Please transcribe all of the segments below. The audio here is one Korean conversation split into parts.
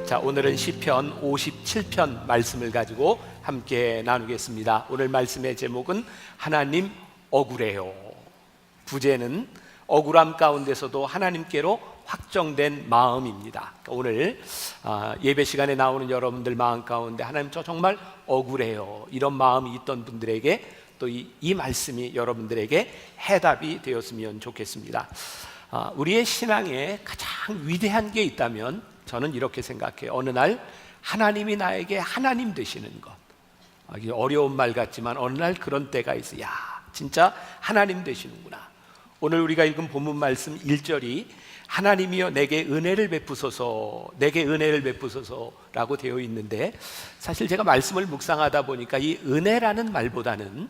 자, 오늘은 시편 57편 말씀을 가지고 함께 나누겠습니다. 오늘 말씀의 제목은 하나님 억울해요. 부제는 억울함 가운데서도 하나님께로 확정된 마음입니다. 오늘 예배 시간에 나오는 여러분들 마음 가운데 하나님 저 정말 억울해요, 이런 마음이 있던 분들에게 또 이 말씀이 여러분들에게 해답이 되었으면 좋겠습니다. 우리의 신앙에 가장 위대한 게 있다면 저는 이렇게 생각해요. 어느 날 하나님이 나에게 하나님 되시는 것. 어려운 말 같지만 어느 날 그런 때가 있어요. 야, 진짜 하나님 되시는구나. 오늘 우리가 읽은 본문 말씀 1절이 하나님이여 내게 은혜를 베푸소서, 내게 은혜를 베푸소서라고 되어 있는데, 사실 제가 말씀을 묵상하다 보니까 이 은혜라는 말보다는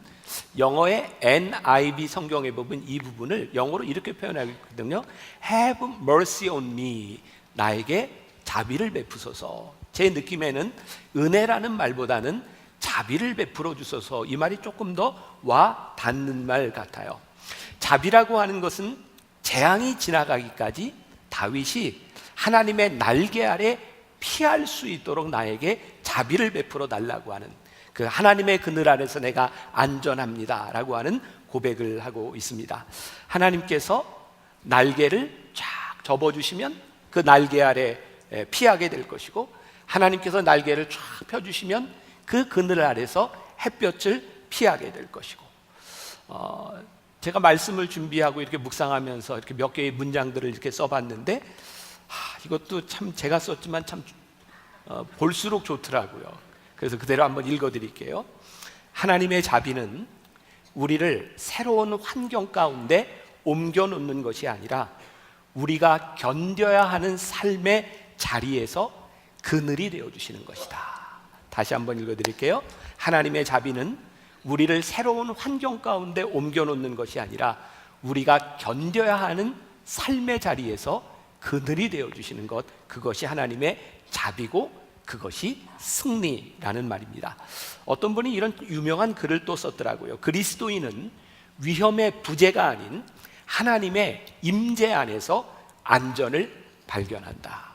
영어의 NIV 성경에 보면 이 부분을 영어로 이렇게 표현하고 있거든요. Have mercy on me, 나에게 자비를 베푸소서. 제 느낌에는 은혜라는 말보다는 자비를 베풀어 주소서, 이 말이 조금 더 와 닿는 말 같아요. 자비라고 하는 것은 재앙이 지나가기까지 다윗이 하나님의 날개 아래 피할 수 있도록 나에게 자비를 베풀어 달라고 하는, 그 하나님의 그늘 아래서 내가 안전합니다 라고 하는 고백을 하고 있습니다. 하나님께서 날개를 쫙 접어주시면 그 날개 아래 피하게 될 것이고, 하나님께서 날개를 쫙 펴주시면 그 그늘 아래서 햇볕을 피하게 될 것이고, 제가 말씀을 준비하고 이렇게 묵상하면서 이렇게 몇 개의 문장들을 이렇게 써봤는데, 이것도 참 제가 썼지만 참 볼수록 좋더라고요. 그래서 그대로 한번 읽어드릴게요. 하나님의 자비는 우리를 새로운 환경 가운데 옮겨놓는 것이 아니라 우리가 견뎌야 하는 삶의 자리에서 그늘이 되어주시는 것이다. 다시 한번 읽어드릴게요. 하나님의 자비는 우리를 새로운 환경 가운데 옮겨놓는 것이 아니라 우리가 견뎌야 하는 삶의 자리에서 그늘이 되어주시는 것, 그것이 하나님의 자비고 그것이 승리라는 말입니다. 어떤 분이 이런 유명한 글을 또 썼더라고요. 그리스도인은 위험의 부재가 아닌 하나님의 임재 안에서 안전을 발견한다.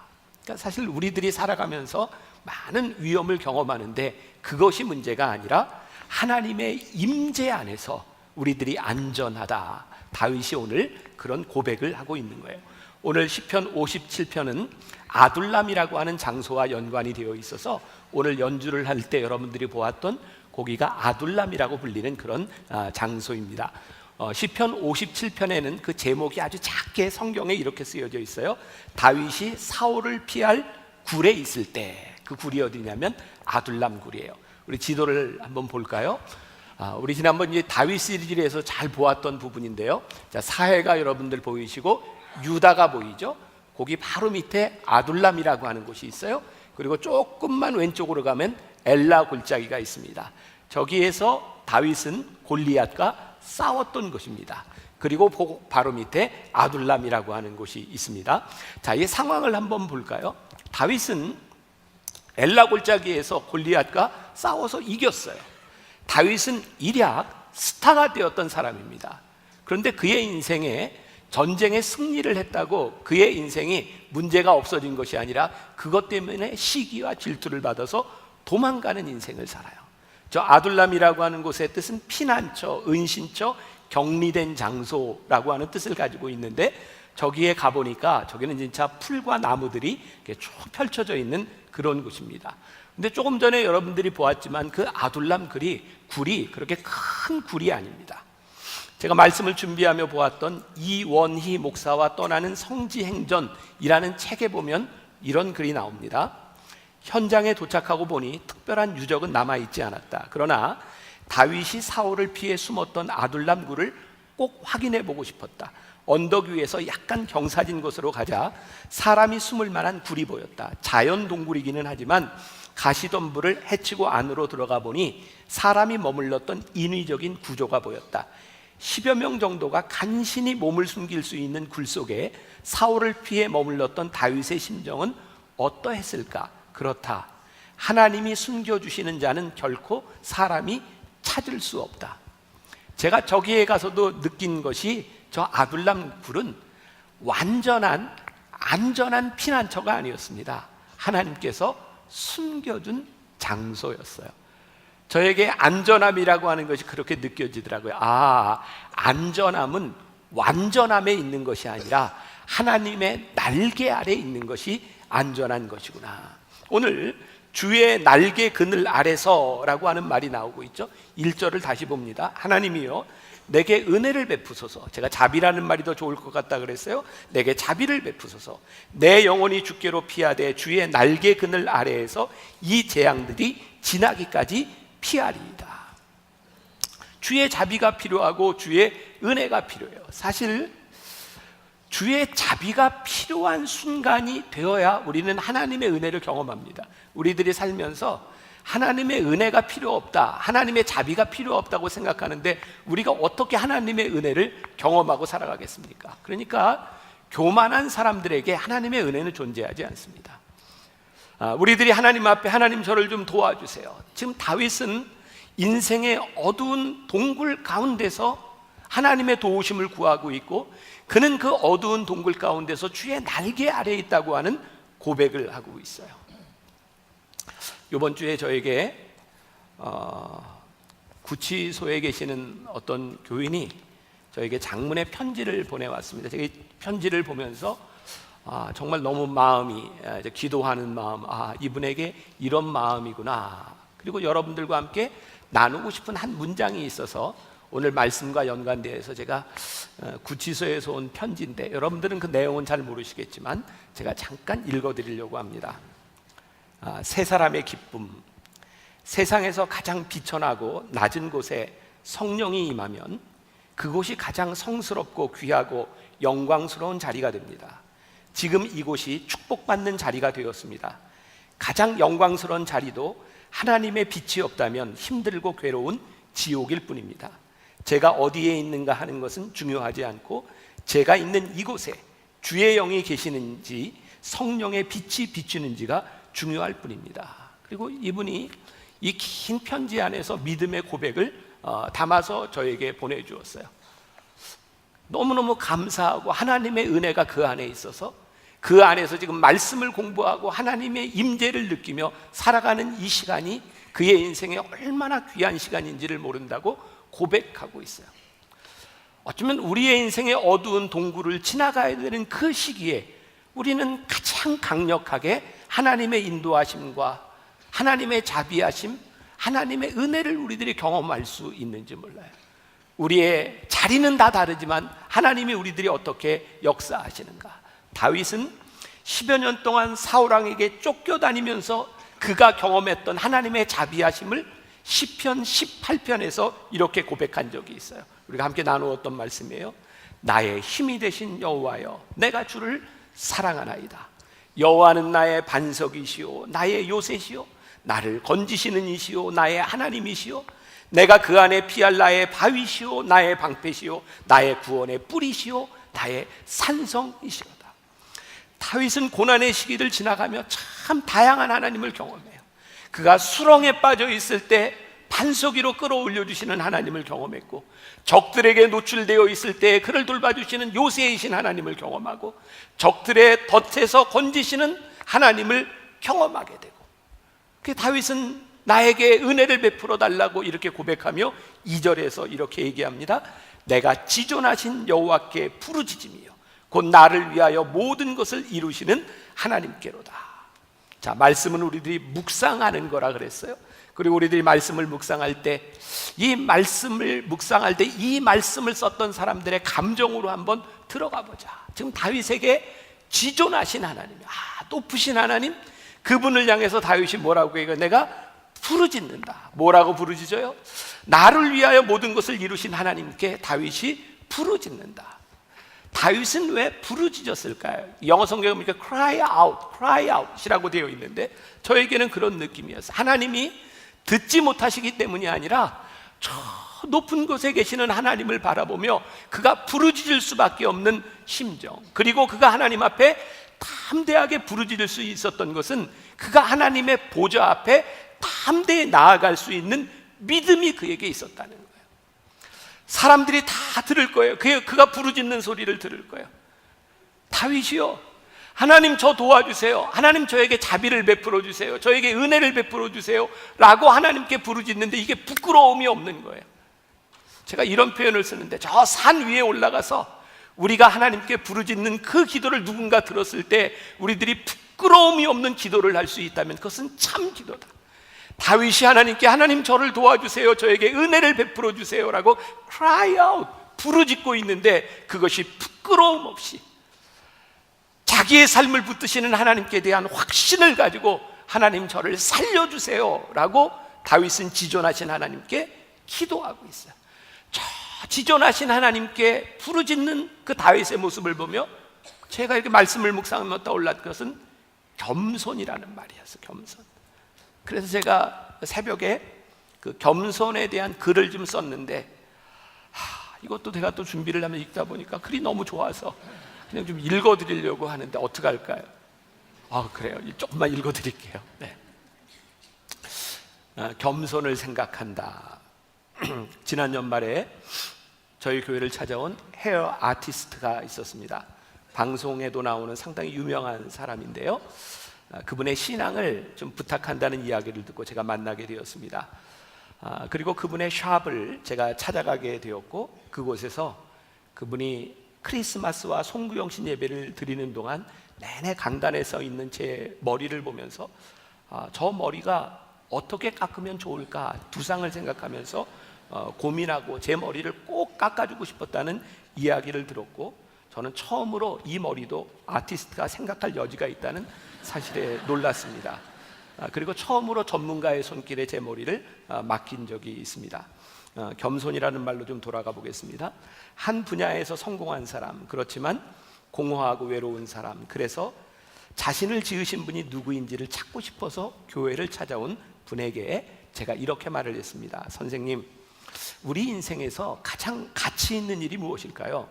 그러니까 사실 우리들이 살아가면서 많은 위험을 경험하는데 그것이 문제가 아니라 하나님의 임재 안에서 우리들이 안전하다. 다윗이 오늘 그런 고백을 하고 있는 거예요. 오늘 시편 57편은 아둘람이라고 하는 장소와 연관이 되어 있어서 오늘 연주를 할 때 여러분들이 보았던 거기가 아둘람이라고 불리는 그런 장소입니다. 시편 57편에는 그 제목이 아주 작게 성경에 이렇게 쓰여져 있어요. 다윗이 사울을 피할 굴에 있을 때, 그 굴이 어디냐면 아둘람 굴이에요. 우리 지도를 한번 볼까요? 우리 지난번 이제 다윗 시리즈에서 잘 보았던 부분인데요. 자, 사해가 여러분들 보이시고 유다가 보이죠? 거기 바로 밑에 아둘람이라고 하는 곳이 있어요. 그리고 조금만 왼쪽으로 가면 엘라 골짜기가 있습니다. 저기에서 다윗은 골리앗과 싸웠던 것입니다. 그리고 바로 밑에 아둘람이라고 하는 곳이 있습니다. 자, 이 상황을 한번 볼까요? 다윗은 엘라 골짜기에서 골리앗과 싸워서 이겼어요. 다윗은 일약 스타가 되었던 사람입니다. 그런데 그의 인생에 전쟁에 승리를 했다고 그의 인생이 문제가 없어진 것이 아니라 그것 때문에 시기와 질투를 받아서 도망가는 인생을 살아요. 저 아둘람이라고 하는 곳의 뜻은 피난처, 은신처, 격리된 장소라고 하는 뜻을 가지고 있는데, 저기에 가보니까 저기는 진짜 풀과 나무들이 이렇게 쭉 펼쳐져 있는 그런 곳입니다. 근데 조금 전에 여러분들이 보았지만 그 아둘람 굴이 그렇게 큰 굴이 아닙니다. 제가 말씀을 준비하며 보았던 이원희 목사와 떠나는 성지행전이라는 책에 보면 이런 글이 나옵니다. 현장에 도착하고 보니 특별한 유적은 남아있지 않았다. 그러나 다윗이 사울을 피해 숨었던 아둘람 굴을 꼭 확인해 보고 싶었다. 언덕 위에서 약간 경사진 곳으로 가자 사람이 숨을 만한 굴이 보였다. 자연 동굴이기는 하지만 가시덤불을 헤치고 안으로 들어가 보니 사람이 머물렀던 인위적인 구조가 보였다. 10여 명 정도가 간신히 몸을 숨길 수 있는 굴 속에 사울을 피해 머물렀던 다윗의 심정은 어떠했을까? 그렇다. 하나님이 숨겨주시는 자는 결코 사람이 찾을 수 없다. 제가 저기에 가서도 느낀 것이 저 아둘람 굴은 완전한 안전한 피난처가 아니었습니다. 하나님께서 숨겨둔 장소였어요. 저에게 안전함이라고 하는 것이 그렇게 느껴지더라고요. 안전함은 완전함에 있는 것이 아니라 하나님의 날개 아래 있는 것이 안전한 것이구나. 오늘 주의 날개 그늘 아래서라고 하는 말이 나오고 있죠. 1절을 다시 봅니다. 하나님이여 내게 은혜를 베푸소서. 제가 자비라는 말이 더 좋을 것 같다 그랬어요. 내게 자비를 베푸소서. 내 영혼이 주께로 피하되 주의 날개 그늘 아래에서 이 재앙들이 지나기까지 피하리이다. 주의 자비가 필요하고 주의 은혜가 필요해요. 사실 주의 자비가 필요한 순간이 되어야 우리는 하나님의 은혜를 경험합니다. 우리들이 살면서 하나님의 은혜가 필요 없다, 하나님의 자비가 필요 없다고 생각하는데 우리가 어떻게 하나님의 은혜를 경험하고 살아가겠습니까? 그러니까 교만한 사람들에게 하나님의 은혜는 존재하지 않습니다. 우리들이 하나님 앞에 하나님 저를 좀 도와주세요. 지금 다윗은 인생의 어두운 동굴 가운데서 하나님의 도우심을 구하고 있고 그는 그 어두운 동굴 가운데서 주의 날개 아래에 있다고 하는 고백을 하고 있어요. 이번 주에 저에게 구치소에 계시는 어떤 교인이 저에게 장문의 편지를 보내왔습니다. 제가 이 편지를 보면서 정말 너무 마음이 기도하는 마음, 이분에게 이런 마음이구나. 그리고 여러분들과 함께 나누고 싶은 한 문장이 있어서 오늘 말씀과 연관되어서 제가 구치소에서 온 편지인데 여러분들은 그 내용은 잘 모르시겠지만 제가 잠깐 읽어드리려고 합니다. 세 사람의 기쁨. 세상에서 가장 비천하고 낮은 곳에 성령이 임하면 그곳이 가장 성스럽고 귀하고 영광스러운 자리가 됩니다. 지금 이곳이 축복받는 자리가 되었습니다. 가장 영광스러운 자리도 하나님의 빛이 없다면 힘들고 괴로운 지옥일 뿐입니다. 제가 어디에 있는가 하는 것은 중요하지 않고 제가 있는 이곳에 주의 영이 계시는지 성령의 빛이 비추는지가 중요할 뿐입니다. 그리고 이분이 이 긴 편지 안에서 믿음의 고백을 담아서 저에게 보내주었어요. 너무너무 감사하고 하나님의 은혜가 그 안에 있어서 그 안에서 지금 말씀을 공부하고 하나님의 임재를 느끼며 살아가는 이 시간이 그의 인생에 얼마나 귀한 시간인지를 모른다고 고백하고 있어요. 어쩌면 우리의 인생의 어두운 동굴을 지나가야 되는 그 시기에 우리는 가장 강력하게 하나님의 인도하심과 하나님의 자비하심, 하나님의 은혜를 우리들이 경험할 수 있는지 몰라요. 우리의 자리는 다 다르지만 하나님이 우리들이 어떻게 역사하시는가. 다윗은 10여 년 동안 사울왕에게 쫓겨다니면서 그가 경험했던 하나님의 자비하심을 시편 18편에서 이렇게 고백한 적이 있어요. 우리가 함께 나누었던 말씀이에요. 나의 힘이 되신 여호와여, 내가 주를 사랑하나이다. 여호와는 나의 반석이시오, 나의 요새시오, 나를 건지시는 이시오, 나의 하나님이시오. 내가 그 안에 피할 나의 바위시오, 나의 방패시오, 나의 구원의 뿌리시오, 나의 산성이시오다. 다윗은 고난의 시기를 지나가며 참 다양한 하나님을 경험해요. 그가 수렁에 빠져 있을 때 반석 위로 끌어올려 주시는 하나님을 경험했고, 적들에게 노출되어 있을 때 그를 돌봐주시는 요새이신 하나님을 경험하고, 적들의 덫에서 건지시는 하나님을 경험하게 되고, 그 다윗은 나에게 은혜를 베풀어 달라고 이렇게 고백하며 2절에서 이렇게 얘기합니다. 내가 지존하신 여호와께 부르짖으며 곧 나를 위하여 모든 것을 이루시는 하나님께로다. 자, 말씀은 우리들이 묵상하는 거라 그랬어요. 그리고 우리들이 말씀을 묵상할 때 이 말씀을 썼던 사람들의 감정으로 한번 들어가 보자. 지금 다윗에게 지존하신 하나님, 높으신 하나님, 그분을 향해서 다윗이 뭐라고 해요? 내가 부르짖는다. 뭐라고 부르짖어요? 나를 위하여 모든 것을 이루신 하나님께 다윗이 부르짖는다. 다윗은 왜 부르짖었을까요? 영어 성경에 보니까 cry out이라고 되어 있는데 저에게는 그런 느낌이었어요. 하나님이 듣지 못하시기 때문이 아니라 저 높은 곳에 계시는 하나님을 바라보며 그가 부르짖을 수밖에 없는 심정, 그리고 그가 하나님 앞에 담대하게 부르짖을 수 있었던 것은 그가 하나님의 보좌 앞에 담대히 나아갈 수 있는 믿음이 그에게 있었다는 거예요. 사람들이 다 들을 거예요. 그가 부르짖는 소리를 들을 거예요. 다윗이요, 하나님 저 도와주세요. 하나님 저에게 자비를 베풀어 주세요. 저에게 은혜를 베풀어 주세요. 라고 하나님께 부르짖는데 이게 부끄러움이 없는 거예요. 제가 이런 표현을 쓰는데 저 산 위에 올라가서 우리가 하나님께 부르짖는 그 기도를 누군가 들었을 때 우리들이 부끄러움이 없는 기도를 할 수 있다면 그것은 참 기도다. 다윗이 하나님께 하나님 저를 도와주세요. 저에게 은혜를 베풀어 주세요. 라고 cry out, 부르짖고 있는데 그것이 부끄러움 없이 자기의 삶을 붙드시는 하나님께 대한 확신을 가지고 하나님 저를 살려주세요 라고 다윗은 지존하신 하나님께 기도하고 있어요. 저 지존하신 하나님께 부르짖는 그 다윗의 모습을 보며 제가 이렇게 말씀을 묵상하며 떠올랐던 것은 겸손이라는 말이었어요. 겸손. 그래서 제가 새벽에 그 겸손에 대한 글을 좀 썼는데 이것도 제가 또 준비를 하면 읽다 보니까 글이 너무 좋아서 그냥 좀 읽어드리려고 하는데 어떻게 할까요? 그래요. 조금만 읽어드릴게요. 네. 겸손을 생각한다. 지난 연말에 저희 교회를 찾아온 헤어 아티스트가 있었습니다. 방송에도 나오는 상당히 유명한 사람인데요. 그분의 신앙을 좀 부탁한다는 이야기를 듣고 제가 만나게 되었습니다. 그리고 그분의 샵을 제가 찾아가게 되었고 그곳에서 그분이 크리스마스와 송구영신 예배를 드리는 동안 내내 강단에 서 있는 제 머리를 보면서 저 머리가 어떻게 깎으면 좋을까 두상을 생각하면서 고민하고 제 머리를 꼭 깎아주고 싶었다는 이야기를 들었고 저는 처음으로 이 머리도 아티스트가 생각할 여지가 있다는 사실에 놀랐습니다. 그리고 처음으로 전문가의 손길에 제 머리를 맡긴 적이 있습니다. 겸손이라는 말로 좀 돌아가 보겠습니다. 한 분야에서 성공한 사람, 그렇지만 공허하고 외로운 사람, 그래서 자신을 지으신 분이 누구인지를 찾고 싶어서 교회를 찾아온 분에게 제가 이렇게 말을 했습니다. 선생님, 우리 인생에서 가장 가치 있는 일이 무엇일까요?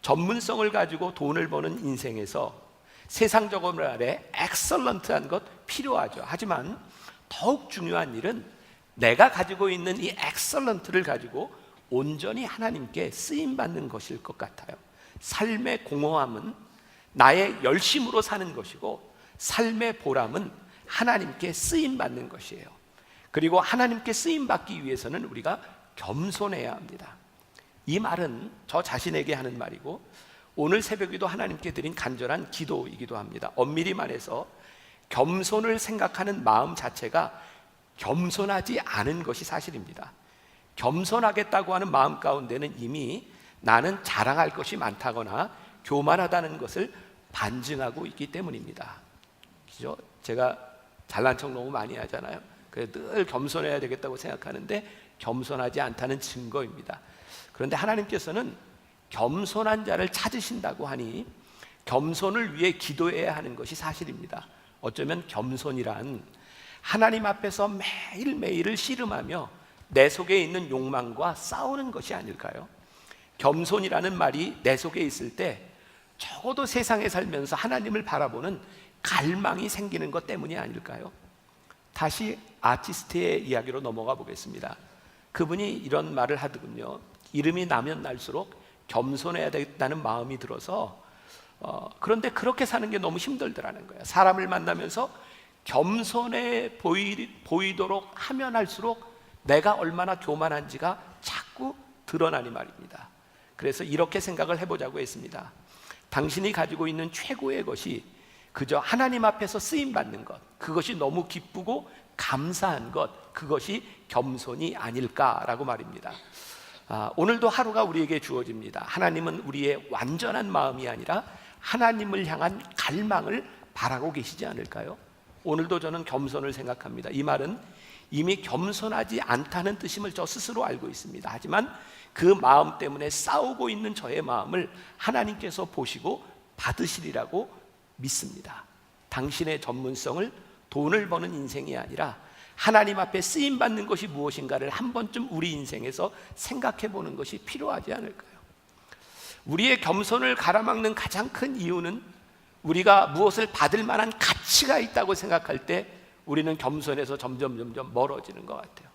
전문성을 가지고 돈을 버는 인생에서 세상적으로 말해 엑설런트한 것 필요하죠. 하지만 더욱 중요한 일은 내가 가지고 있는 이 엑설런트를 가지고 온전히 하나님께 쓰임받는 것일 것 같아요. 삶의 공허함은 나의 열심으로 사는 것이고 삶의 보람은 하나님께 쓰임받는 것이에요. 그리고 하나님께 쓰임받기 위해서는 우리가 겸손해야 합니다. 이 말은 저 자신에게 하는 말이고 오늘 새벽에도 하나님께 드린 간절한 기도이기도 합니다. 엄밀히 말해서 겸손을 생각하는 마음 자체가 겸손하지 않은 것이 사실입니다. 겸손하겠다고 하는 마음 가운데는 이미 나는 자랑할 것이 많다거나 교만하다는 것을 반증하고 있기 때문입니다. 그죠? 제가 잘난 척 너무 많이 하잖아요. 그래서 늘 겸손해야 되겠다고 생각하는데 겸손하지 않다는 증거입니다. 그런데 하나님께서는 겸손한 자를 찾으신다고 하니 겸손을 위해 기도해야 하는 것이 사실입니다. 어쩌면 겸손이란 하나님 앞에서 매일매일을 씨름하며 내 속에 있는 욕망과 싸우는 것이 아닐까요? 겸손이라는 말이 내 속에 있을 때 적어도 세상에 살면서 하나님을 바라보는 갈망이 생기는 것 때문이 아닐까요? 다시 아티스트의 이야기로 넘어가 보겠습니다. 그분이 이런 말을 하더군요. 이름이 나면 날수록 겸손해야 되겠다는 마음이 들어서 그런데 그렇게 사는 게 너무 힘들더라는 거예요. 사람을 만나면서 겸손해 보이도록 하면 할수록 내가 얼마나 교만한지가 자꾸 드러나니 말입니다. 그래서 이렇게 생각을 해보자고 했습니다. 당신이 가지고 있는 최고의 것이 그저 하나님 앞에서 쓰임받는 것, 그것이 너무 기쁘고 감사한 것, 그것이 겸손이 아닐까라고 말입니다. 오늘도 하루가 우리에게 주어집니다. 하나님은 우리의 완전한 마음이 아니라 하나님을 향한 갈망을 바라고 계시지 않을까요? 오늘도 저는 겸손을 생각합니다. 이 말은 이미 겸손하지 않다는 뜻임을 저 스스로 알고 있습니다. 하지만 그 마음 때문에 싸우고 있는 저의 마음을 하나님께서 보시고 받으시리라고 믿습니다. 당신의 전문성을 돈을 버는 인생이 아니라 하나님 앞에 쓰임받는 것이 무엇인가를 한 번쯤 우리 인생에서 생각해 보는 것이 필요하지 않을까요? 우리의 겸손을 가로막는 가장 큰 이유는 우리가 무엇을 받을 만한 가치가 있다고 생각할 때 우리는 겸손해서 점점 멀어지는 것 같아요.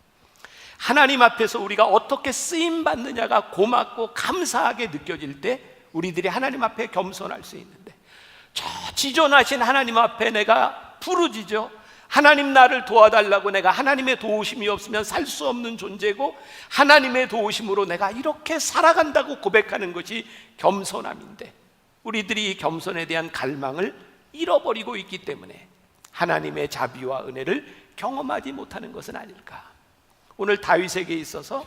하나님 앞에서 우리가 어떻게 쓰임받느냐가 고맙고 감사하게 느껴질 때 우리들이 하나님 앞에 겸손할 수 있는데 저 지존하신 하나님 앞에 내가 부르짖어 하나님 나를 도와달라고, 내가 하나님의 도우심이 없으면 살 수 없는 존재고 하나님의 도우심으로 내가 이렇게 살아간다고 고백하는 것이 겸손함인데, 우리들이 이 겸손에 대한 갈망을 잃어버리고 있기 때문에 하나님의 자비와 은혜를 경험하지 못하는 것은 아닐까. 오늘 다윗에게 있어서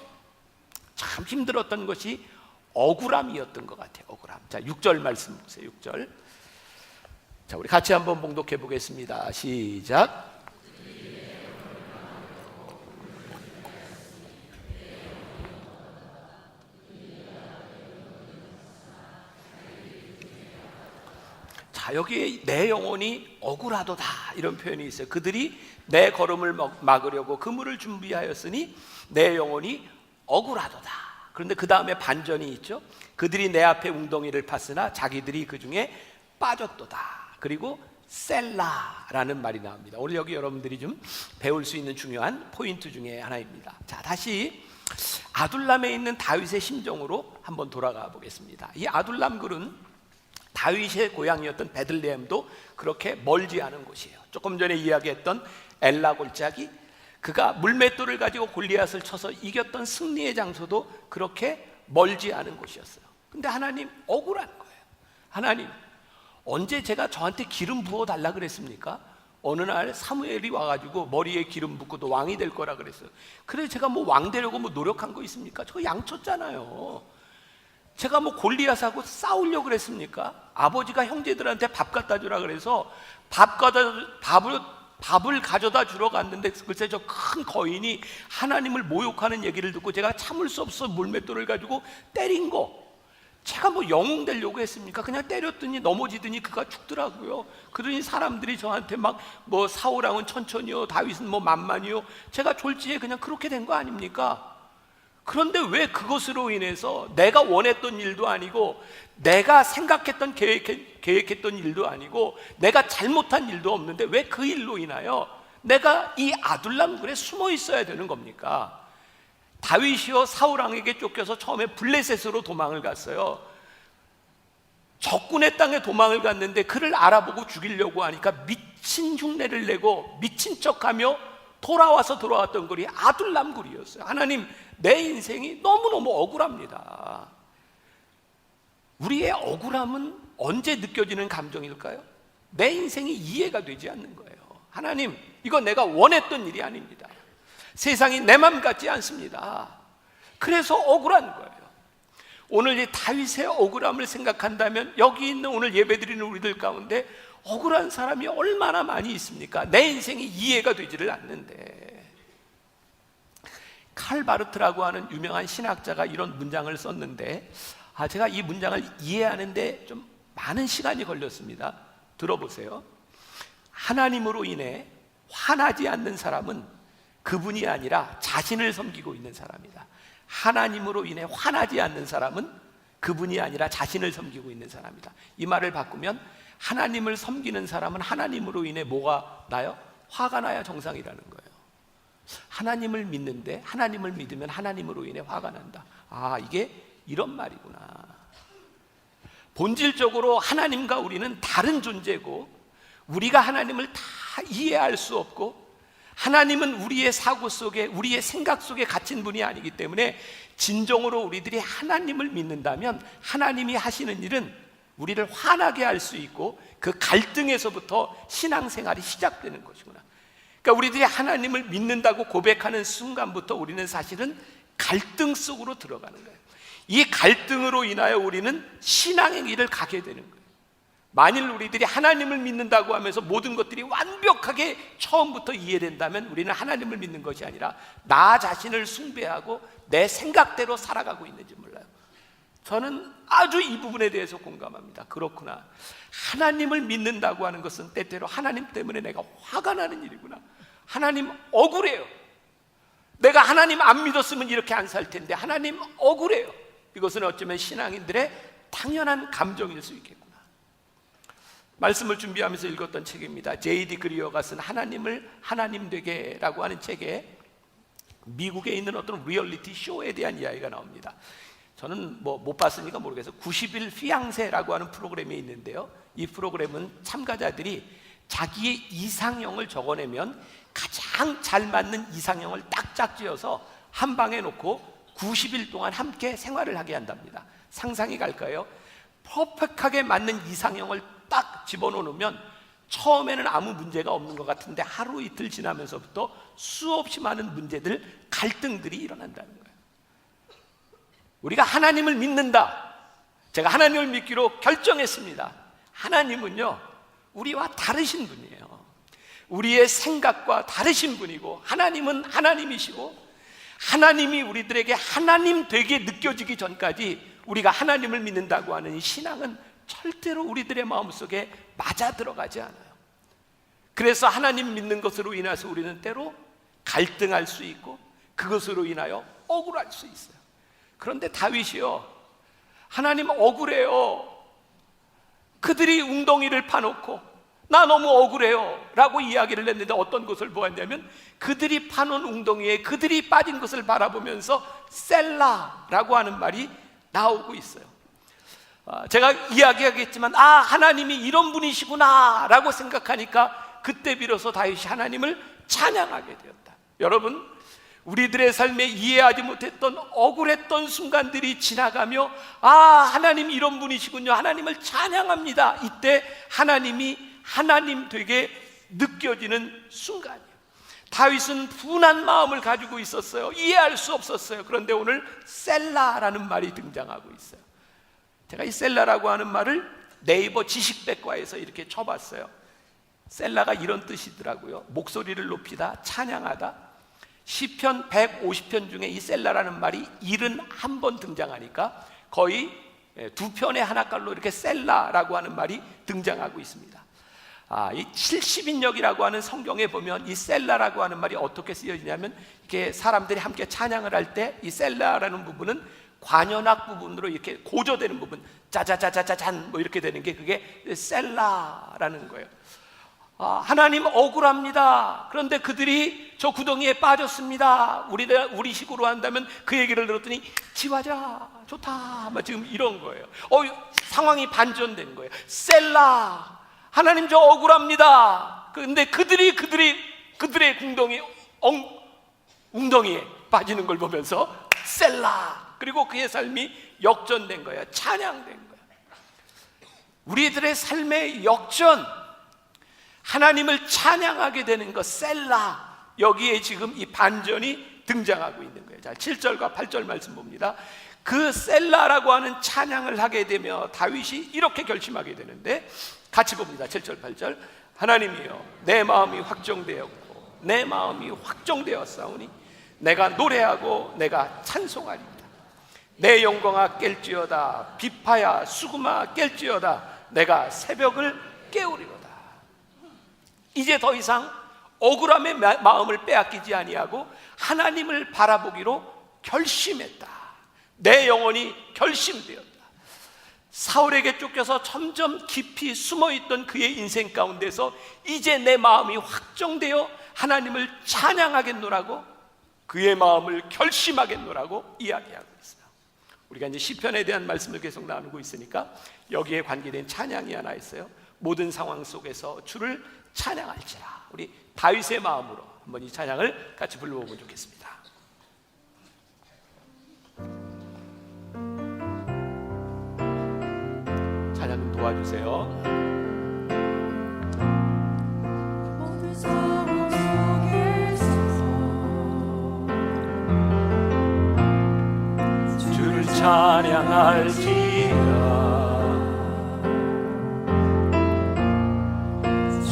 참 힘들었던 것이 억울함이었던 것 같아요. 억울함. 자, 6절 말씀 보세요. 6절. 자, 우리 같이 한번 봉독해 보겠습니다. 시작. 자, 여기에 내 영혼이 억울하도다 이런 표현이 있어요. 그들이 내 걸음을 막으려고 그물을 준비하였으니 내 영혼이 억울하도다. 그런데 그 다음에 반전이 있죠. 그들이 내 앞에 웅덩이를 팠으나 자기들이 그 중에 빠졌도다. 그리고 셀라라는 말이 나옵니다. 오늘 여기 여러분들이 좀 배울 수 있는 중요한 포인트 중에 하나입니다. 자, 다시 아둘람에 있는 다윗의 심정으로 한번 돌아가 보겠습니다. 이 아둘람 굴은 다윗의 고향이었던 베들레헴도 그렇게 멀지 않은 곳이에요. 조금 전에 이야기했던 엘라 골짜기, 그가 물맷돌을 가지고 골리앗을 쳐서 이겼던 승리의 장소도 그렇게 멀지 않은 곳이었어요. 근데 하나님 억울한 거예요. 하나님, 언제 제가 저한테 기름 부어 달라 그랬습니까? 어느 날 사무엘이 와가지고 머리에 기름 붓고 너 왕이 될 거라 그랬어요. 그래 제가 뭐 왕 되려고 뭐 노력한 거 있습니까? 저 양쳤잖아요. 제가 뭐 골리앗하고 싸우려고 그랬습니까? 아버지가 형제들한테 밥 갖다 주라 그래서 밥을 가져다 주러 갔는데 글쎄 저 큰 거인이 하나님을 모욕하는 얘기를 듣고 제가 참을 수 없어 물맷돌을 가지고 때린 거, 제가 뭐 영웅 되려고 했습니까? 그냥 때렸더니 넘어지더니 그가 죽더라고요. 그러니 사람들이 저한테 막 뭐 사울왕은 천천히요, 다윗은 뭐 만만히요, 제가 졸지에 그냥 그렇게 된 거 아닙니까? 그런데 왜 그것으로 인해서 내가 원했던 일도 아니고 내가 생각했던 계획했던 일도 아니고 내가 잘못한 일도 없는데 왜 그 일로 인하여 내가 이 아둘람굴에 숨어 있어야 되는 겁니까? 다윗이요 사울왕에게 쫓겨서 처음에 블레셋으로 도망을 갔어요. 적군의 땅에 도망을 갔는데 그를 알아보고 죽이려고 하니까 미친 흉내를 내고 미친 척하며 돌아왔던 굴이 아둘람굴이었어요. 하나님, 내 인생이 너무너무 억울합니다. 우리의 억울함은 언제 느껴지는 감정일까요? 내 인생이 이해가 되지 않는 거예요. 하나님, 이건 내가 원했던 일이 아닙니다. 세상이 내 맘 같지 않습니다. 그래서 억울한 거예요. 오늘 이 다윗의 억울함을 생각한다면 여기 있는 오늘 예배드리는 우리들 가운데 억울한 사람이 얼마나 많이 있습니까? 내 인생이 이해가 되지를 않는데. 칼 바르트라고 하는 유명한 신학자가 이런 문장을 썼는데, 제가 이 문장을 이해하는데 좀 많은 시간이 걸렸습니다. 들어보세요. 하나님으로 인해 화나지 않는 사람은 그분이 아니라 자신을 섬기고 있는 사람이다. 하나님으로 인해 화나지 않는 사람은 그분이 아니라 자신을 섬기고 있는 사람이다. 이 말을 바꾸면 하나님을 섬기는 사람은 하나님으로 인해 뭐가 나요? 화가 나야 정상이라는 거예요. 하나님을 믿는데 하나님을 믿으면 하나님으로 인해 화가 난다. 이게 이런 말이구나. 본질적으로 하나님과 우리는 다른 존재고 우리가 하나님을 다 이해할 수 없고 하나님은 우리의 사고 속에 우리의 생각 속에 갇힌 분이 아니기 때문에 진정으로 우리들이 하나님을 믿는다면 하나님이 하시는 일은 우리를 화나게 할 수 있고 그 갈등에서부터 신앙생활이 시작되는 것이구나. 그러니까 우리들이 하나님을 믿는다고 고백하는 순간부터 우리는 사실은 갈등 속으로 들어가는 거예요. 이 갈등으로 인하여 우리는 신앙의 길을 가게 되는 거예요. 만일 우리들이 하나님을 믿는다고 하면서 모든 것들이 완벽하게 처음부터 이해된다면 우리는 하나님을 믿는 것이 아니라 나 자신을 숭배하고 내 생각대로 살아가고 있는지 몰라요. 저는 아주 이 부분에 대해서 공감합니다. 그렇구나. 하나님을 믿는다고 하는 것은 때때로 하나님 때문에 내가 화가 나는 일이구나. 하나님 억울해요. 내가 하나님 안 믿었으면 이렇게 안 살 텐데 하나님 억울해요. 이것은 어쩌면 신앙인들의 당연한 감정일 수 있겠구나. 말씀을 준비하면서 읽었던 책입니다. J.D. 그리어가 쓴 하나님을 하나님 되게라고 하는 책에 미국에 있는 어떤 리얼리티 쇼에 대한 이야기가 나옵니다. 저는 못 봤으니까 모르겠어요. 90일 피앙세라고 하는 프로그램이 있는데요, 이 프로그램은 참가자들이 자기의 이상형을 적어내면 가장 잘 맞는 이상형을 딱 짝지어서 한 방에 놓고 90일 동안 함께 생활을 하게 한답니다. 상상이 갈까요? 퍼펙트하게 맞는 이상형을 딱 집어넣으면 처음에는 아무 문제가 없는 것 같은데 하루 이틀 지나면서부터 수없이 많은 문제들, 갈등들이 일어난다는 거예요. 우리가 하나님을 믿는다. 제가 하나님을 믿기로 결정했습니다. 하나님은요, 우리와 다르신 분이에요. 우리의 생각과 다르신 분이고, 하나님은 하나님이시고, 하나님이 우리들에게 하나님 되게 느껴지기 전까지 우리가 하나님을 믿는다고 하는 이 신앙은 절대로 우리들의 마음속에 맞아 들어가지 않아요. 그래서 하나님 믿는 것으로 인해서 우리는 때로 갈등할 수 있고, 그것으로 인하여 억울할 수 있어요. 그런데 다윗이요, 하나님 억울해요. 그들이 웅덩이를 파놓고 나 너무 억울해요 라고 이야기를 했는데 어떤 것을 보았냐면, 그들이 파놓은 웅덩이에 그들이 빠진 것을 바라보면서 셀라라고 하는 말이 나오고 있어요. 제가 이야기하겠지만, 하나님이 이런 분이시구나 라고 생각하니까 그때 비로소 다윗이 하나님을 찬양하게 되었다. 여러분, 우리들의 삶에 이해하지 못했던 억울했던 순간들이 지나가며, 하나님 이런 분이시군요, 하나님을 찬양합니다. 이때 하나님이 하나님 되게 느껴지는 순간이에요. 다윗은 분한 마음을 가지고 있었어요. 이해할 수 없었어요. 그런데 오늘 셀라라는 말이 등장하고 있어요. 제가 이 셀라라고 하는 말을 네이버 지식백과에서 이렇게 쳐봤어요. 셀라가 이런 뜻이더라고요. 목소리를 높이다, 찬양하다. 시편 150편 중에 이 셀라라는 말이 71번 등장하니까 거의 두 편의 하나깔로 이렇게 셀라라고 하는 말이 등장하고 있습니다. 이 70인역이라고 하는 성경에 보면 이 셀라라고 하는 말이 어떻게 쓰여지냐면, 이렇게 사람들이 함께 찬양을 할 때 이 셀라라는 부분은 관현악 부분으로 이렇게 고조되는 부분, 짜자자자자잔 뭐 이렇게 되는 게 그게 셀라라는 거예요. 하나님 억울합니다. 그런데 그들이 저 구덩이에 빠졌습니다. 우리 식으로 한다면 그 얘기를 들었더니 지화자 좋다, 지금 이런 거예요. 상황이 반전된 거예요. 셀라, 하나님 저 억울합니다. 그런데 그들의 웅덩이에 빠지는 걸 보면서 셀라, 그리고 그의 삶이 역전된 거예요. 찬양된 거예요. 우리들의 삶의 역전, 하나님을 찬양하게 되는 것, 셀라, 여기에 지금 이 반전이 등장하고 있는 거예요. 자, 7절과 8절 말씀 봅니다. 그 셀라라고 하는 찬양을 하게 되며 다윗이 이렇게 결심하게 되는데, 같이 봅니다. 7절 8절. 하나님이여, 내 마음이 확정되었고 내 마음이 확정되었사오니 내가 노래하고 내가 찬송하리이다. 내 영광아 깰지어다, 비파야 수금아 깰지어다, 내가 새벽을 깨우리로다. 이제 더 이상 억울함의 마음을 빼앗기지 아니하고 하나님을 바라보기로 결심했다. 내 영혼이 결심되었다. 사울에게 쫓겨서 점점 깊이 숨어있던 그의 인생 가운데서 이제 내 마음이 확정되어 하나님을 찬양하겠노라고, 그의 마음을 결심하겠노라고 이야기하고 있어요. 우리가 이제 시편에 대한 말씀을 계속 나누고 있으니까 여기에 관계된 찬양이 하나 있어요. 모든 상황 속에서 주를 찬양할지라. 우리 다윗의 마음으로 한번 이 찬양을 같이 불러보면 좋겠습니다. 찬양 좀 도와주세요. 주를 찬양할지라.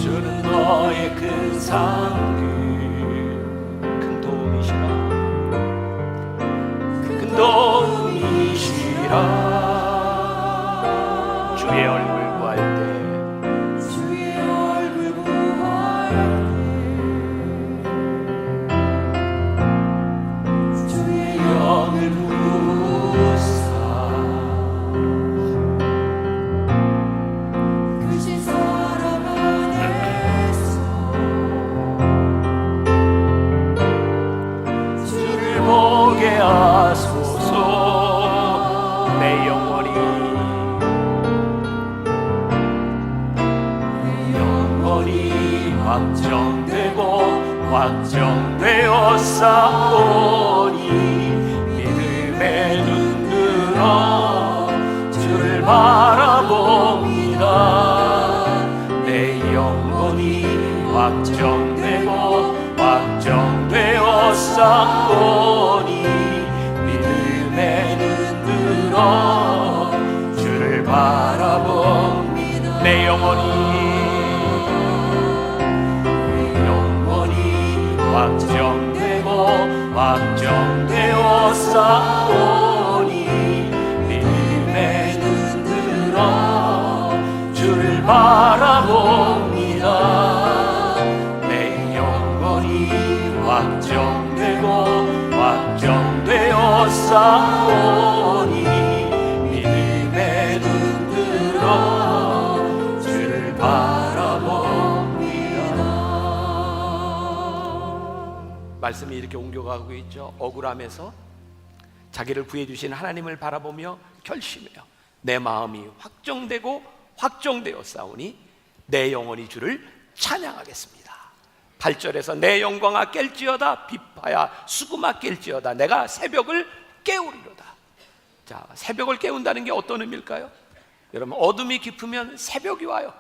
주는 너의 큰 상급, 큰 도움이시라, 큰 도움이시라. 주의 얼굴 구할 때, 주의 얼굴 구할 때, 주의 영을 부으사 그 시사람 안에서 주를 보게 하소서. 내 영혼이 확정되었사오니 믿음의 눈 들어 주를 바라봅니다. 내 영혼이 확정되고 확정되었사오니 믿음의 눈 들어 주를 바라봅니다. 내 영혼이 확정되고 확정되었사오니 믿음의 눈 들어 주를 바라봅니다. 내 영혼이 확정되고 확정되었사오니 믿음의 눈 들어 주를 바라봅니다. 말씀이 이렇게 옮겨가고 있죠. 억울함에서 자기를 구해주신 하나님을 바라보며 결심해요. 내 마음이 확정되고 확정되었사오니 내 영혼이 주를 찬양하겠습니다. 8절에서 내 영광아 깰지어다 비파야 수금아 깰지어다 내가 새벽을 깨우리로다. 자, 새벽을 깨운다는 게 어떤 의미일까요? 여러분, 어둠이 깊으면 새벽이 와요.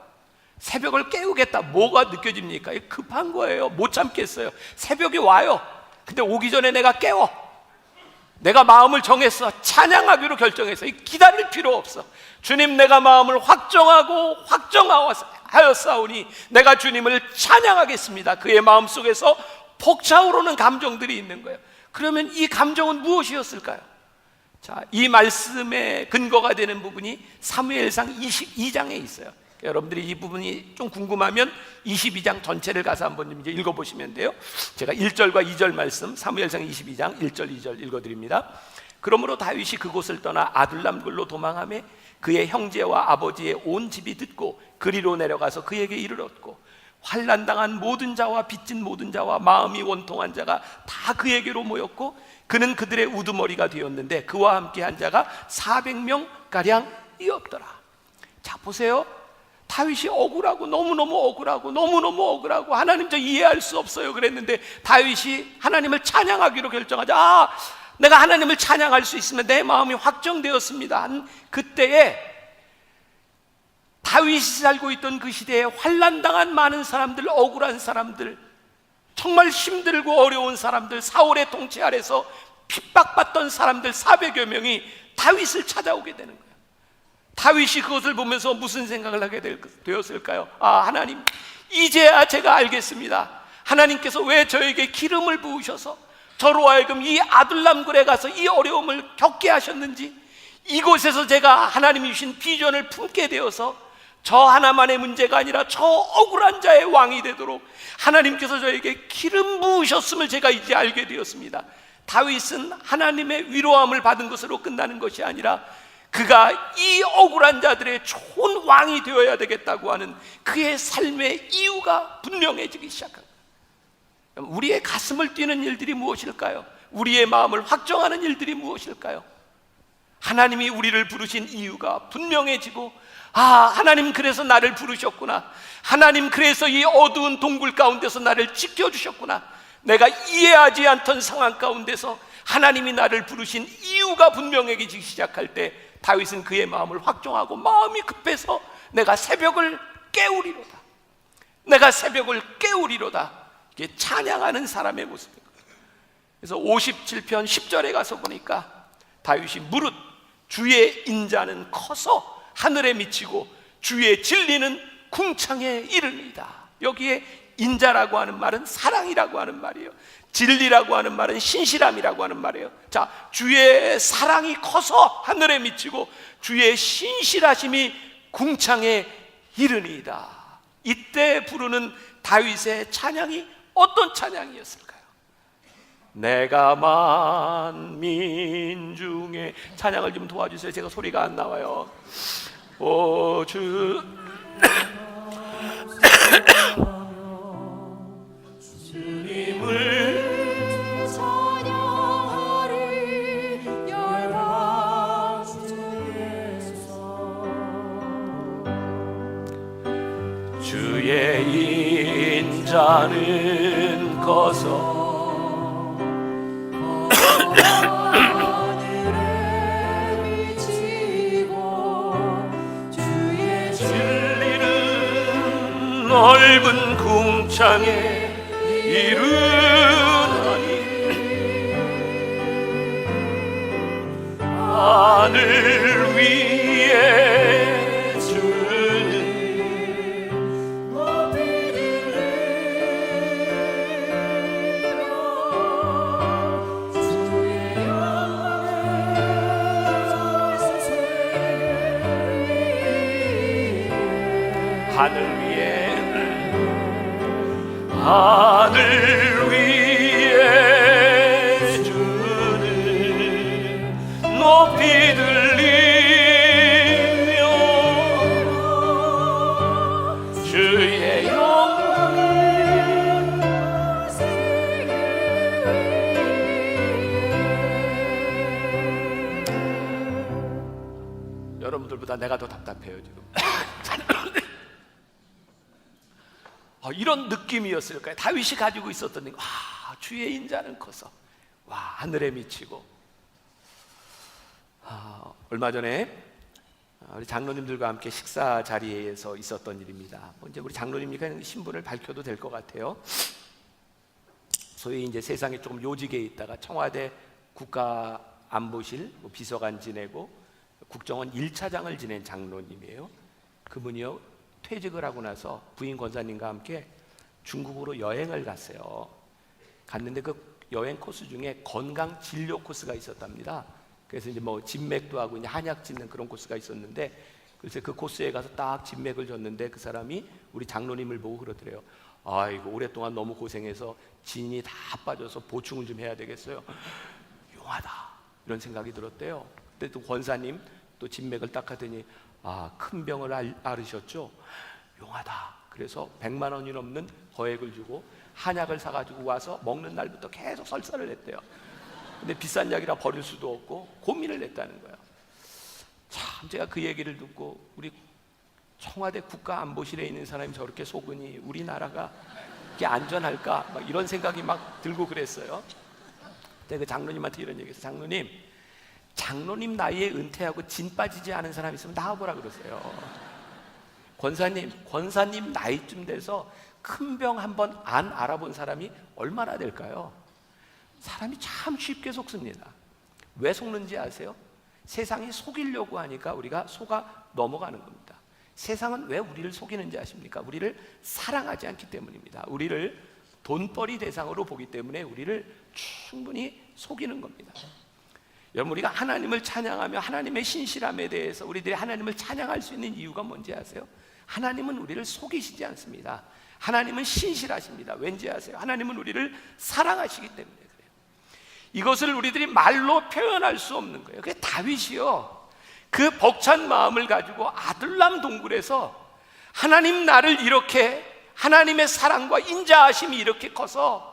새벽을 깨우겠다. 뭐가 느껴집니까? 급한 거예요. 못 참겠어요. 새벽이 와요. 근데 오기 전에 내가 깨워. 내가 마음을 정했어. 찬양하기로 결정했어. 기다릴 필요 없어. 주님, 내가 마음을 확정하고 확정하였사오니 내가 주님을 찬양하겠습니다. 그의 마음속에서 벅차오르는 감정들이 있는 거예요. 그러면 이 감정은 무엇이었을까요? 자, 이 말씀의 근거가 되는 부분이 사무엘상 22장에 있어요. 여러분들이 이 부분이 좀 궁금하면 22장 전체를 가서 한번 이제 읽어보시면 돼요. 제가 1절과 2절 말씀 사무엘상 22장 1절 2절 읽어드립니다. 그러므로 다윗이 그곳을 떠나 아둘람굴로 도망하며 그의 형제와 아버지의 온 집이 듣고 그리로 내려가서 그에게 이르렀고 환난당한 모든 자와 빚진 모든 자와 마음이 원통한 자가 다 그에게로 모였고 그는 그들의 우두머리가 되었는데 그와 함께 한 자가 400명가량이었더라. 자, 보세요. 다윗이 억울하고 너무너무 억울하고 하나님 저 이해할 수 없어요 그랬는데 다윗이 하나님을 찬양하기로 결정하자. 아, 내가 하나님을 찬양할 수 있으면 내 마음이 확정되었습니다 한 그때에 다윗이 살고 있던 그 시대에 환난당한 많은 사람들, 억울한 사람들, 정말 힘들고 어려운 사람들, 사울의 통치 아래서 핍박받던 사람들 400여 명이 다윗을 찾아오게 되는 거예요. 다윗이 그것을 보면서 무슨 생각을 하게 되었을까요? 아, 하나님, 이제야 제가 알겠습니다. 하나님께서 왜 저에게 기름을 부으셔서 저로 하여금 이 아둘람굴에 가서 이 어려움을 겪게 하셨는지, 이곳에서 제가 하나님이 주신 비전을 품게 되어서 저 하나만의 문제가 아니라 저 억울한 자의 왕이 되도록 하나님께서 저에게 기름 부으셨음을 제가 이제 알게 되었습니다. 다윗은 하나님의 위로함을 받은 것으로 끝나는 것이 아니라 그가 이 억울한 자들의 좋은 왕이 되어야 되겠다고 하는 그의 삶의 이유가 분명해지기 시작한 거예요. 우리의 가슴을 뛰는 일들이 무엇일까요? 우리의 마음을 확정하는 일들이 무엇일까요? 하나님이 우리를 부르신 이유가 분명해지고, 아, 하나님 그래서 나를 부르셨구나. 하나님 그래서 이 어두운 동굴 가운데서 나를 지켜주셨구나. 내가 이해하지 않던 상황 가운데서 하나님이 나를 부르신 이유가 분명해지기 시작할 때 다윗은 그의 마음을 확정하고 마음이 급해서 내가 새벽을 깨우리로다. 내가 새벽을 깨우리로다. 이게 찬양하는 사람의 모습입니다. 그래서 57편 10절에 가서 보니까 다윗이 무릇 주의 인자는 커서 하늘에 미치고 주의 진리는 궁창에 이르니이다. 여기에 인자라고 하는 말은 사랑이라고 하는 말이에요. 진리라고 하는 말은 신실함이라고 하는 말이에요. 자, 주의 사랑이 커서 하늘에 미치고 주의 신실하심이 궁창에 이르니이다. 이때 부르는 다윗의 찬양이 어떤 찬양이었을까요? 내가 만민 중에, 찬양을 좀 도와주세요. 제가 소리가 안 나와요. 오 주 주님을 찬양하리 열방 중에서 주의 인자는 커서 넓은 궁창에 이르나니 하늘 위에 주는 높이 들리며 주의 영광 하늘 위에 주는 높이 들리며 주의 영광을 세계 위에 여러분들보다 내가 더 답답해요 지금. 이런 느낌이었을 거예요. 다윗이 가지고 있었던 와, 주의 인자는 커서 와 하늘에 미치고. 얼마 전에 우리 장로님들과 함께 식사 자리에서 있었던 일입니다. 이제 우리 장로님이니까 신분을 밝혀도 될 것 같아요. 소위 이제 세상에 조금 요직에 있다가 청와대 국가안보실 비서관 지내고 국정원 1차장을 지낸 장로님이에요. 그분이요, 퇴직을 하고 나서 부인 권사님과 함께 중국으로 여행을 갔어요. 갔는데 그 여행 코스 중에 건강 진료 코스가 있었답니다. 그래서 이제 뭐 진맥도 하고 이제 한약 짓는 그런 코스가 있었는데, 그래서 그 코스에 가서 딱 진맥을 줬는데 그 사람이 우리 장로님을 보고 그러더래요. 아이고 오랫동안 너무 고생해서 진이 다 빠져서 보충을 좀 해야 되겠어요. 용하다 이런 생각이 들었대요. 근데 또 권사님 또 진맥을 딱 하더니 큰 병을 앓으셨죠? 용하다. 그래서 100만 원이 넘는 거액을 주고 한약을 사가지고 와서 먹는 날부터 계속 설사를 했대요. 근데 비싼 약이라 버릴 수도 없고 고민을 했다는 거예요. 참 제가 그 얘기를 듣고 우리 청와대 국가안보실에 있는 사람이 저렇게 속으니 우리나라가 이게 안전할까? 막 이런 생각이 막 들고 그랬어요. 근데 그 장로님한테 이런 얘기했어요. 장로님 나이에 은퇴하고 진 빠지지 않은 사람 있으면 나와보라 그러세요. 권사님 나이쯤 돼서 큰 병 한번 안 알아본 사람이 얼마나 될까요? 사람이 참 쉽게 속습니다. 왜 속는지 아세요? 세상이 속이려고 하니까 우리가 속아 넘어가는 겁니다. 세상은 왜 우리를 속이는지 아십니까? 우리를 사랑하지 않기 때문입니다. 우리를 돈벌이 대상으로 보기 때문에 우리를 충분히 속이는 겁니다. 여러분, 우리가 하나님을 찬양하며 하나님의 신실함에 대해서 우리들이 하나님을 찬양할 수 있는 이유가 뭔지 아세요? 하나님은 우리를 속이시지 않습니다. 하나님은 신실하십니다. 왠지 아세요? 하나님은 우리를 사랑하시기 때문에 그래요. 이것을 우리들이 말로 표현할 수 없는 거예요. 그게 다윗이요, 그 벅찬 마음을 가지고 아둘람 동굴에서 하나님 나를 이렇게, 하나님의 사랑과 인자하심이 이렇게 커서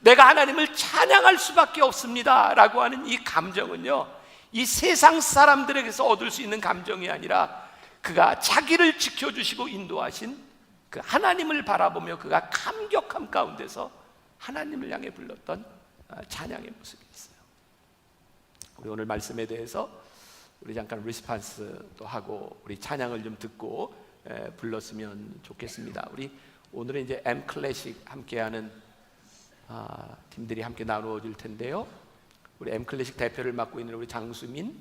내가 하나님을 찬양할 수밖에 없습니다 라고 하는 이 감정은요, 이 세상 사람들에게서 얻을 수 있는 감정이 아니라 그가 자기를 지켜주시고 인도하신 그 하나님을 바라보며 그가 감격함 가운데서 하나님을 향해 불렀던 찬양의 모습이 있어요. 우리 오늘 말씀에 대해서 우리 잠깐 리스판스도 하고 우리 찬양을 좀 듣고 불렀으면 좋겠습니다. 우리 오늘은 이제 M클래식 함께하는 팀들이 함께 나누어 줄 텐데요. 우리 M클래식 대표를 맡고 있는 우리 장수민,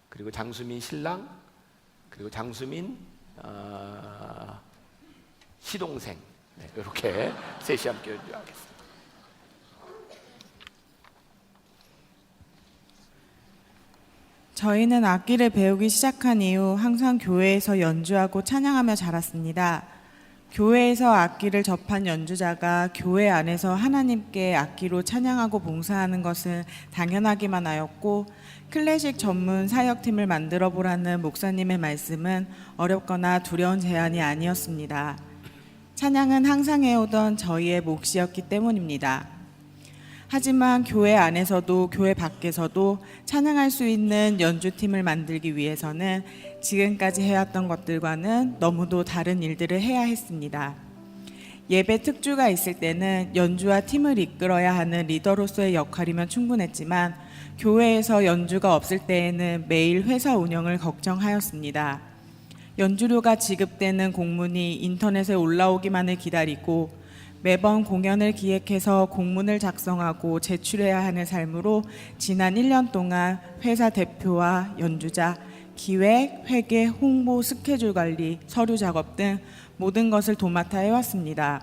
그리고 장수민 신랑, 그리고 장수민 시동생, 이렇게 셋이 함께 연주하겠습니다. 저희는 악기를 배우기 시작한 이후 항상 교회에서 연주하고 찬양하며 자랐습니다. 교회에서 악기를 접한 연주자가 교회 안에서 하나님께 악기로 찬양하고 봉사하는 것은 당연하기만 하였고, 클래식 전문 사역팀을 만들어 보라는 목사님의 말씀은 어렵거나 두려운 제안이 아니었습니다. 찬양은 항상 해오던 저희의 몫이었기 때문입니다. 하지만 교회 안에서도 교회 밖에서도 찬양할 수 있는 연주팀을 만들기 위해서는 지금까지 해왔던 것들과는 너무도 다른 일들을 해야 했습니다. 예배 특주가 있을 때는 연주와 팀을 이끌어야 하는 리더로서의 역할이면 충분했지만 교회에서 연주가 없을 때에는 매일 회사 운영을 걱정하였습니다. 연주료가 지급되는 공문이 인터넷에 올라오기만을 기다리고 매번 공연을 기획해서 공문을 작성하고 제출해야 하는 삶으로 지난 1년 동안 회사 대표와 연주자, 기획, 회계, 홍보, 스케줄 관리, 서류 작업 등 모든 것을 도맡아 해왔습니다.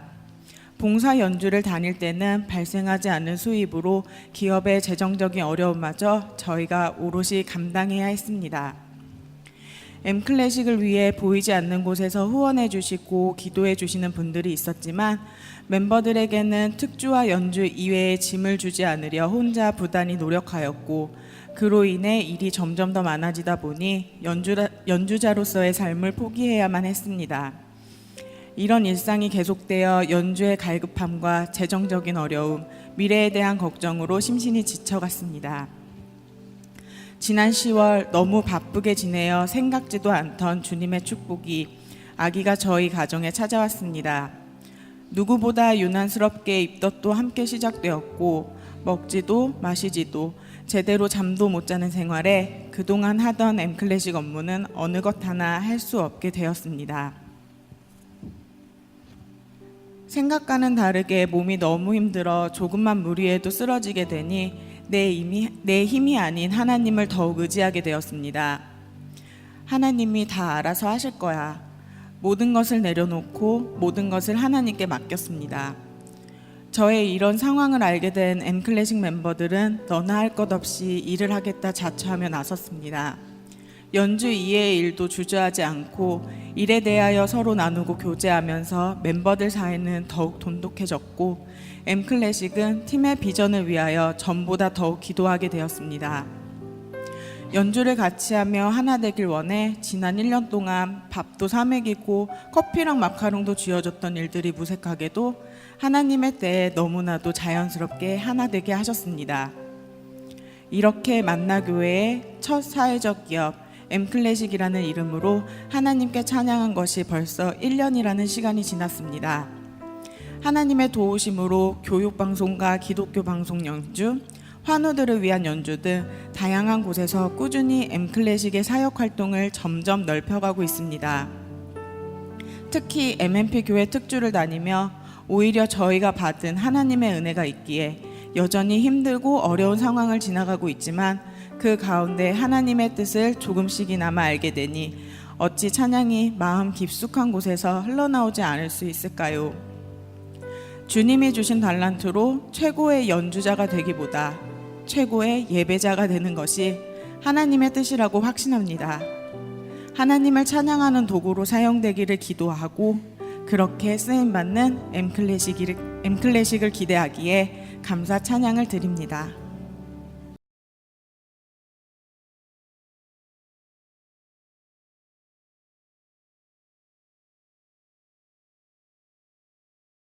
봉사 연주를 다닐 때는 발생하지 않는 수입으로 기업의 재정적인 어려움마저 저희가 오롯이 감당해야 했습니다. M클래식을 위해 보이지 않는 곳에서 후원해 주시고 기도해 주시는 분들이 있었지만 멤버들에게는 특주와 연주 이외의 짐을 주지 않으려 혼자 부단히 노력하였고 그로 인해 일이 점점 더 많아지다 보니 연주자로서의 삶을 포기해야만 했습니다. 이런 일상이 계속되어 연주의 갈급함과 재정적인 어려움, 미래에 대한 걱정으로 심신이 지쳐갔습니다. 지난 10월 너무 바쁘게 지내어 생각지도 않던 주님의 축복이 아기가 저희 가정에 찾아왔습니다. 누구보다 유난스럽게 입덧도 함께 시작되었고 먹지도 마시지도 제대로 잠도 못 자는 생활에 그동안 하던 M클래식 업무는 어느 것 하나 할 수 없게 되었습니다. 생각과는 다르게 몸이 너무 힘들어 조금만 무리해도 쓰러지게 되니 내 힘이 아닌 하나님을 더욱 의지하게 되었습니다. 하나님이 다 알아서 하실 거야. 모든 것을 내려놓고 모든 것을 하나님께 맡겼습니다. 저의 이런 상황을 알게 된 M클래식 멤버들은 너나 할 것 없이 일을 하겠다 자처하며 나섰습니다. 연주 이외의 일도 주저하지 않고 일에 대하여 서로 나누고 교제하면서 멤버들 사이는 더욱 돈독해졌고 M클래식은 팀의 비전을 위하여 전보다 더욱 기도하게 되었습니다. 연주를 같이 하며 하나 되길 원해 지난 1년 동안 밥도 사 먹이고 커피랑 마카롱도 쥐어줬던 일들이 무색하게도 하나님의 때에 너무나도 자연스럽게 하나 되게 하셨습니다. 이렇게 만나교회의 첫 사회적 기업 M클래식이라는 이름으로 하나님께 찬양한 것이 벌써 1년이라는 시간이 지났습니다. 하나님의 도우심으로 교육방송과 기독교 방송 연주, 환우들을 위한 연주 등 다양한 곳에서 꾸준히 M클래식의 사역 활동을 점점 넓혀가고 있습니다. 특히 MMP 교회 특주를 다니며 오히려 저희가 받은 하나님의 은혜가 있기에 여전히 힘들고 어려운 상황을 지나가고 있지만 그 가운데 하나님의 뜻을 조금씩이나마 알게 되니 어찌 찬양이 마음 깊숙한 곳에서 흘러나오지 않을 수 있을까요? 주님이 주신 달란트로 최고의 연주자가 되기보다 최고의 예배자가 되는 것이 하나님의 뜻이라고 확신합니다. 하나님을 찬양하는 도구로 사용되기를 기도하고 그렇게 쓰임받는 M클래식을 기대하기에 감사 찬양을 드립니다.